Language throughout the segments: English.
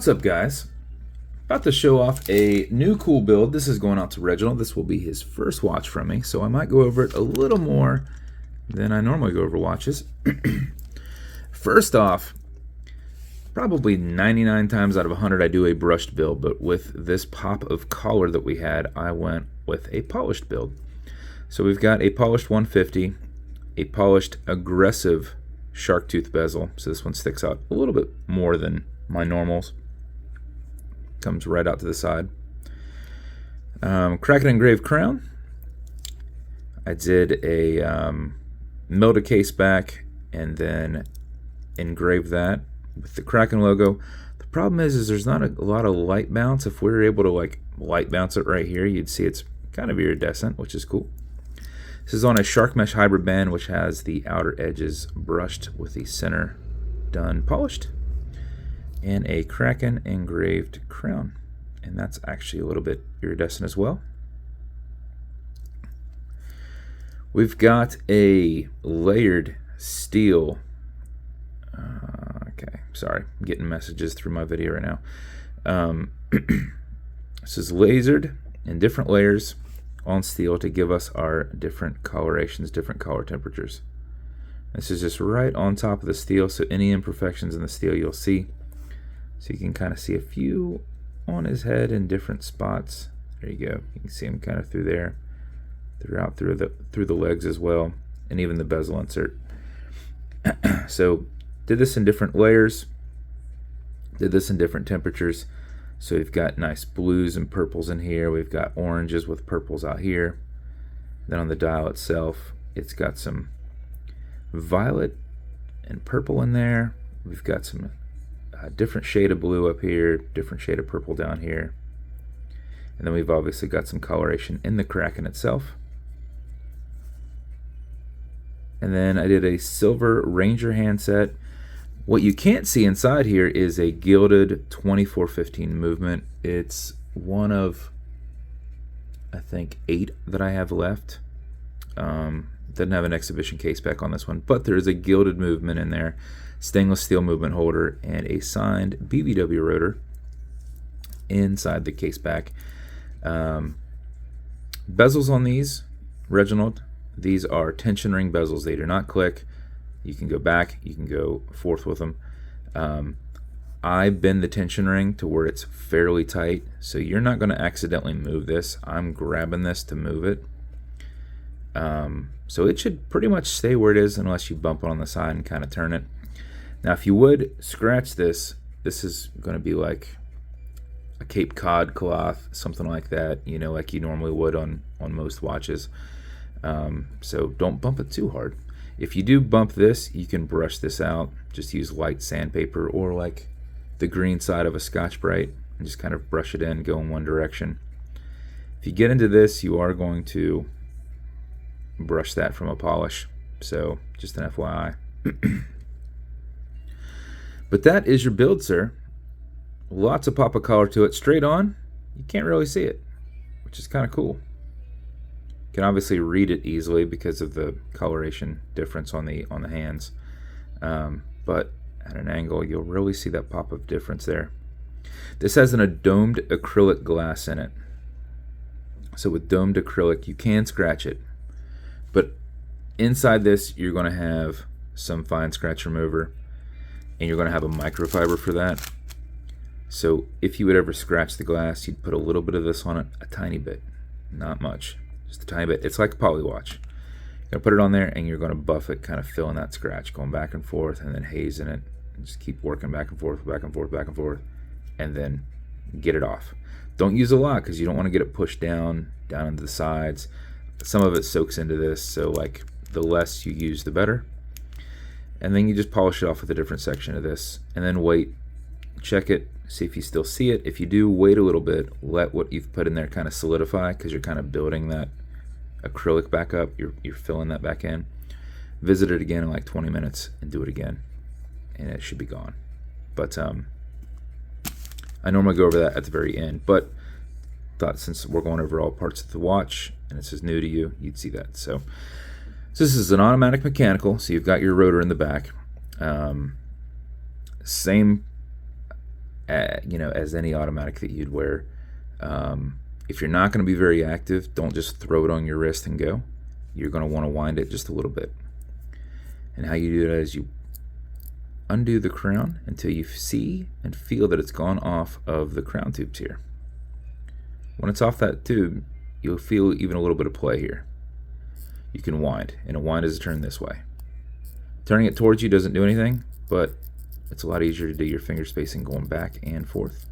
What's up, guys? About to show off a new cool build. This is going out to Reginald. This will be his first watch from me, so I might go over it a little more than I normally go over watches. First off, probably 99 times out of 100 I do a brushed build, but with this pop of collar that we had, I went with a polished build. So we've got a polished 150, a polished aggressive shark tooth bezel, so this one sticks out a little bit more than my normals. Comes right out to the side. Kraken engraved crown. I did a melted caseback and then engraved that with the Kraken logo. The problem is there's not a lot of light bounce. If we were able to like light bounce it right here, you'd see it's kind of iridescent, which is cool. This is on a shark mesh hybrid band, which has the outer edges brushed with the center done polished, and a Kraken engraved crown, and that's actually a little bit iridescent as well. We've got a layered steel. Okay, sorry, I'm getting messages through my video right now. This is lasered in different layers on steel to give us our different colorations, different color temperatures. This is just right on top of the steel, so any imperfections in the steel you'll see. So you can kind of see a few on his head in different spots. There you go. You can see him kind of through there, through the legs as well, and even the bezel insert. So did this in different layers, did this in different temperatures. So we've got nice blues and purples in here. We've got oranges with purples out here. Then on the dial itself, it's got some violet and purple in there. We've got some different shade of blue up here, different shade of purple down here. And then we've obviously got some coloration in the Kraken itself. And then I did a silver Ranger handset. What you can't see inside here is a gilded 2415 movement. It's one of, I think, 8 that I have left. Doesn't have an exhibition case back on this one, but there is a gilded movement in there, stainless steel movement holder, and a signed BBW rotor inside the case back. Bezels on these, Reginald, these are tension ring bezels. They do not click. You can go back, you can go forth with them. I bend the tension ring to where it's fairly tight, so you're not going to accidentally move this. I'm grabbing this to move it. So it should pretty much stay where it is unless you bump it on the side and kind of turn it. Now if you would scratch this, this is going to be like a Cape Cod cloth, something like that, you know, like you normally would on most watches. So don't bump it too hard. If you do bump this, you can brush this out. Just use light sandpaper or like the green side of a Scotch-Brite and just kind of brush it in, go in one direction. If you get into this, you are going to brush that from a polish. So just an FYI. But that is your build, sir. Lots of pop of color to it. Straight on, you can't really see it, which is kind of cool. You can obviously read it easily because of the coloration difference on the hands, but at an angle you'll really see that pop of difference there. This has a domed acrylic glass in it, so with domed acrylic you can scratch it, but inside this you're going to have some fine scratch remover, and you're going to have a microfiber for that. So if you would ever scratch the glass, you'd put a little bit of this on it, a tiny bit, not much. Just a tiny bit. It's like a poly watch. You're going to put it on there and you're going to buff it, kind of filling that scratch, going back and forth, and then hazing it. And just keep working back and forth, back and forth, back and forth, and then get it off. Don't use a lot because you don't want to get it pushed down into the sides. Some of it soaks into this, so like the less you use, the better. And then you just polish it off with a different section of this, and then wait, check it, see if you still see it. If you do, wait a little bit, let what you've put in there kind of solidify because you're kind of building that acrylic back up, you're filling that back in. Visit it again in like 20 minutes and do it again, and it should be gone. But I normally go over that at the very end, but thought since we're going over all parts of the watch and this is new to you, you'd see that. So this is an automatic mechanical, so you've got your rotor in the back. Same you know, as any automatic that you'd wear. If you're not going to be very active, don't just throw it on your wrist and go. You're going to want to wind it just a little bit. And how you do that is you undo the crown until you see and feel that it's gone off of the crown tubes here. When it's off that tube, you'll feel even a little bit of play here. You can wind, and a wind is a turn this way. Turning it towards you doesn't do anything, but it's a lot easier to do your finger spacing going back and forth.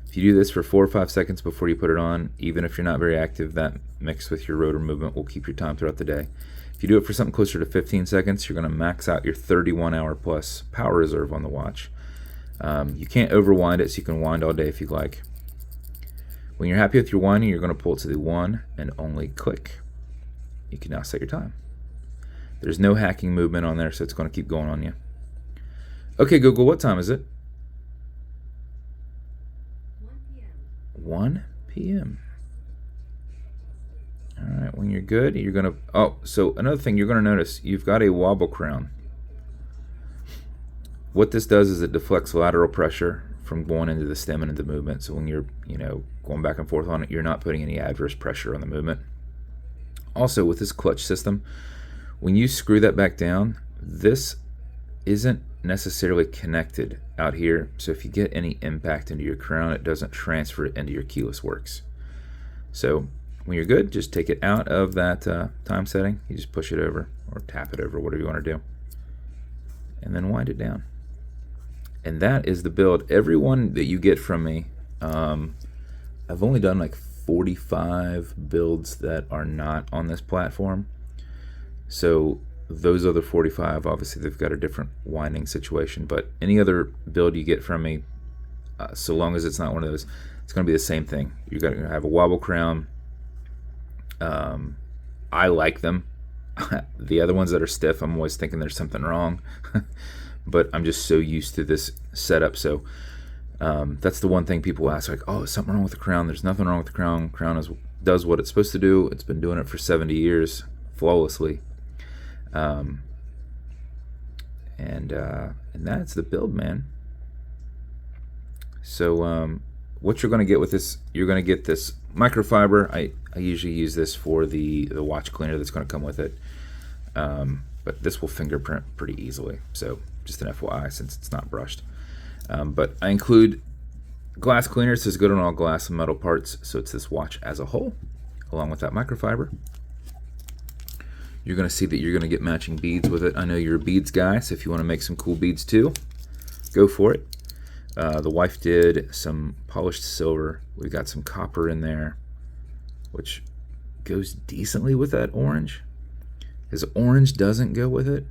If you do this for 4 or 5 seconds before you put it on, even if you're not very active, that mixed with your rotor movement will keep your time throughout the day. If you do it for something closer to 15 seconds, you're going to max out your 31-hour plus power reserve on the watch. You can't overwind it, so you can wind all day if you like. When you're happy with your winding, you're going to pull it to the one and only click. You can now set your time. There's no hacking movement on there, so it's going to keep going on you. Okay, Google, what time is it? 1 p.m. All right, when you're good, you're going to... Oh, so another thing you're going to notice, you've got a wobble crown. What this does is it deflects lateral pressure from going into the stem and into movement. So when you're, you know, going back and forth on it, you're not putting any adverse pressure on the movement. Also, with this clutch system, when you screw that back down, this isn't necessarily connected out here. So if you get any impact into your crown, it doesn't transfer it into your keyless works. So when you're good, just take it out of that time setting. You just push it over or tap it over, whatever you want to do, and then wind it down. And that is the build. Every one that you get from me, I've only done like 45 builds that are not on this platform. So those other 45, obviously they've got a different winding situation, but any other build you get from me, so long as it's not one of those, it's going to be the same thing. You're going to have a wobble crown. I like them. The other ones that are stiff, I'm always thinking there's something wrong. But I'm just so used to this setup. So that's the one thing people ask, like, oh, is something wrong with the crown? There's nothing wrong with the crown. Crown does what it's supposed to do. It's been doing it for 70 years flawlessly. And that's the build, man. So what you're going to get with this, you're going to get this microfiber. I usually use this for the watch cleaner that's going to come with it. But this will fingerprint pretty easily. So just an FYI, since it's not brushed. But I include glass cleaner. This is good on all glass and metal parts. So it's this watch as a whole, along with that microfiber. You're going to see that you're going to get matching beads with it. I know you're a beads guy, so if you want to make some cool beads too, go for it. The wife did some polished silver. We've got some copper in there, which goes decently with that orange. Because orange doesn't go with it.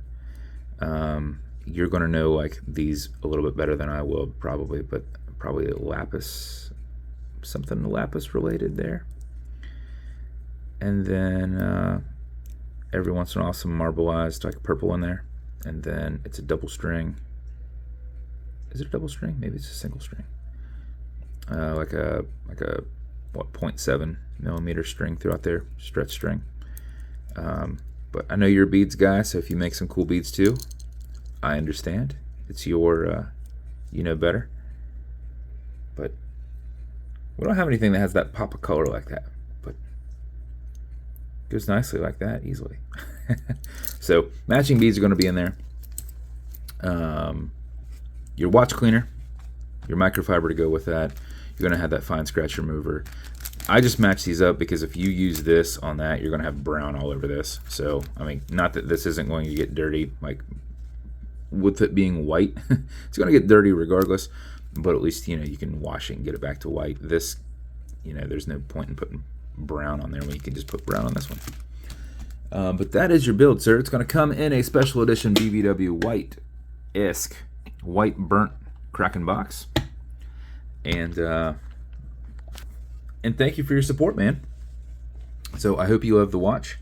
You're going to know like these a little bit better than I will probably, but probably lapis, something lapis related there. And then every once in a while some marbleized like purple in there. And then it's a double string. Is it a double string? Maybe it's a single string. Like a what, 0.7 millimeter string throughout there, stretch string. But I know you're a beads guy, so if you make some cool beads too, I understand. It's your, you know better. But we don't have anything that has that pop of color like that. But it goes nicely like that, easily. So matching beads are going to be in there. Your watch cleaner, your microfiber to go with that. You're going to have that fine scratch remover. I just match these up because if you use this on that, you're going to have brown all over this. So, I mean, not that this isn't going to get dirty, like with it being white, it's going to get dirty regardless, but at least, you know, you can wash it and get it back to white. This, you know, there's no point in putting brown on there when you can just put brown on this one. But that is your build, sir. It's going to come in a special edition BBW white-esque, white burnt Kraken box. And thank you for your support, man. So I hope you love the watch.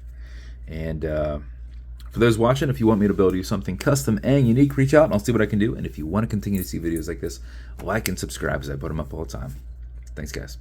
And for those watching, if you want me to build you something custom and unique, reach out and I'll see what I can do. And if you want to continue to see videos like this, like and subscribe as I put them up all the time. Thanks, guys.